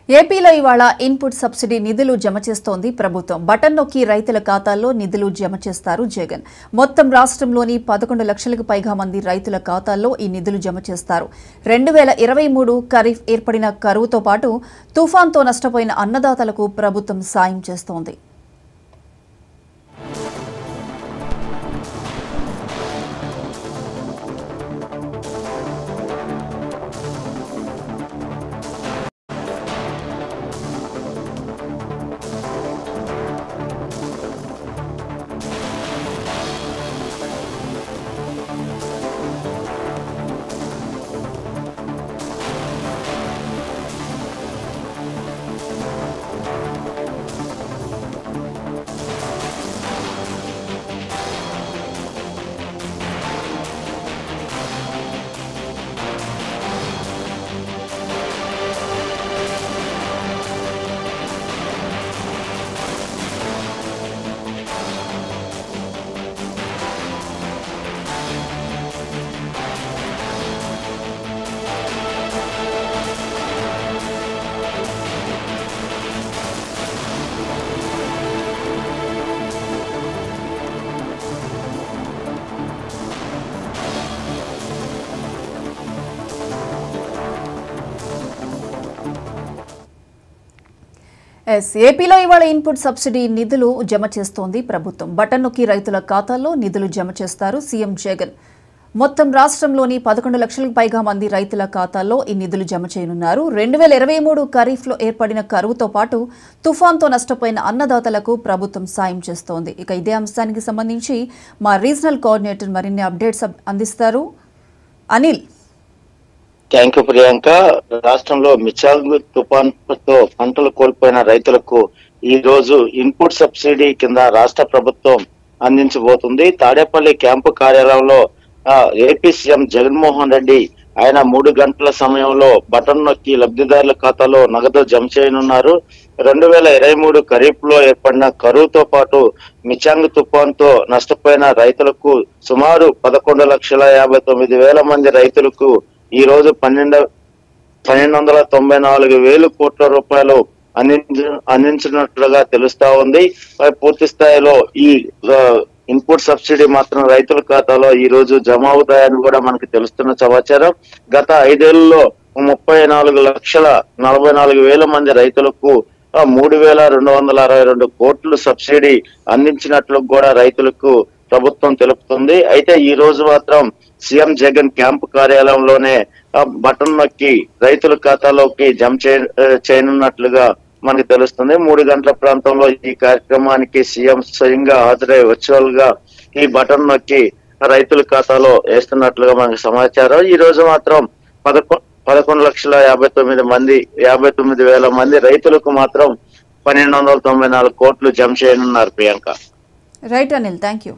ఏపీలో ఇవాళ input subsidy నిధులు జమ చేస్తోంది ప్రభుత్వం. బటన్ నొక్కి రైతుల ఖాతాల్లో నిధులు జమ చేస్తారు జగన్. మొత్తం రాష్ట్రంలోని 11 లక్షలకు పైగా మంది రైతుల ఖాతాల్లో ఈ నిధులు జమ చేస్తారు. 2023 ఖరీఫ్ ఏర్పడిన కరువుతో పాటు తుఫాన్తో నష్టపోయిన అన్నదాతలకు ప్రభుత్వం సాయం చేస్తోంది. ఏపీలో ఇవాళ ఇన్పుట్ సబ్సిడీ నిధులు జమ చేస్తోంది ప్రభుత్వం. బటన్ నొక్కి రైతుల ఖాతాల్లో నిధులు జమ చేస్తారు సీఎం జగన్. మొత్తం రాష్ట్రంలోని 11 లక్షలకు పైగా మంది రైతుల ఖాతాల్లో ఈ నిధులు జమ చేయనున్నారు. 2023 ఖరీఫ్లో ఏర్పడిన కరువుతో పాటు తుఫాన్తో నష్టపోయిన అన్నదాతలకు ప్రభుత్వం సాయం చేస్తోంది. ఇక ఇదే అంశానికి సంబంధించి మా రీజనల్ కోఆర్డినేటర్ మరిన్ని అప్డేట్స్ అందిస్తారు. అనిల్. Thank you Priyanka. రాష్ట్రంలో మిచాంగ్ తుఫాన్తో పంటలు కోల్పోయిన రైతులకు ఈ రోజు ఇన్పుట్ సబ్సిడీ కింద రాష్ట్ర ప్రభుత్వం అందించబోతుంది. తాడేపల్లి క్యాంపు కార్యాలయంలో ఏపీ సీఎం జగన్మోహన్ రెడ్డి ఆయన 3 గంటల సమయంలో బటన్ నొక్కి లబ్ధిదారుల ఖాతాలో నగదు జమ చేయనున్నారు. 2023 ఖరీఫ్ లో ఏర్పడిన కరువుతో పాటు మిచాంగ్ తుఫాన్తో నష్టపోయిన రైతులకు సుమారు 11,59,000 మంది రైతులకు ఈ రోజు 1294,000 కోట్ల రూపాయలు అందించినట్లుగా తెలుస్తా ఉంది. పూర్తి స్థాయిలో ఈ ఇన్పుట్ సబ్సిడీ మాత్రం రైతుల ఖాతాలో ఈ రోజు జమ అవుతాయని కూడా మనకి తెలుస్తున్న సమాచారం. గత 5 ఏళ్లలో 34,44,000 మంది రైతులకు 3,262 కోట్లు సబ్సిడీ అందించినట్లు కూడా రైతులకు ప్రభుత్వం తెలుపుతుంది. అయితే ఈ రోజు మాత్రం సీఎం జగన్ క్యాంపు కార్యాలయంలోనే బటన్ నొక్కి రైతుల ఖాతాలోకి జమ చేయనున్నట్లుగా మనకు తెలుస్తుంది. 3 గంటల ప్రాంతంలో ఈ కార్యక్రమానికి సీఎం స్వయంగా హాజరై వర్చువల్ గా ఈ బటన్ నొక్కి రైతుల ఖాతాలో వేస్తున్నట్లుగా మనకు సమాచారం. ఈ రోజు మాత్రం 11,59,000 మంది రైతులకు మాత్రం 1294 కోట్లు జమ చేయనున్నారు Priyanka. Right Anil, thank you.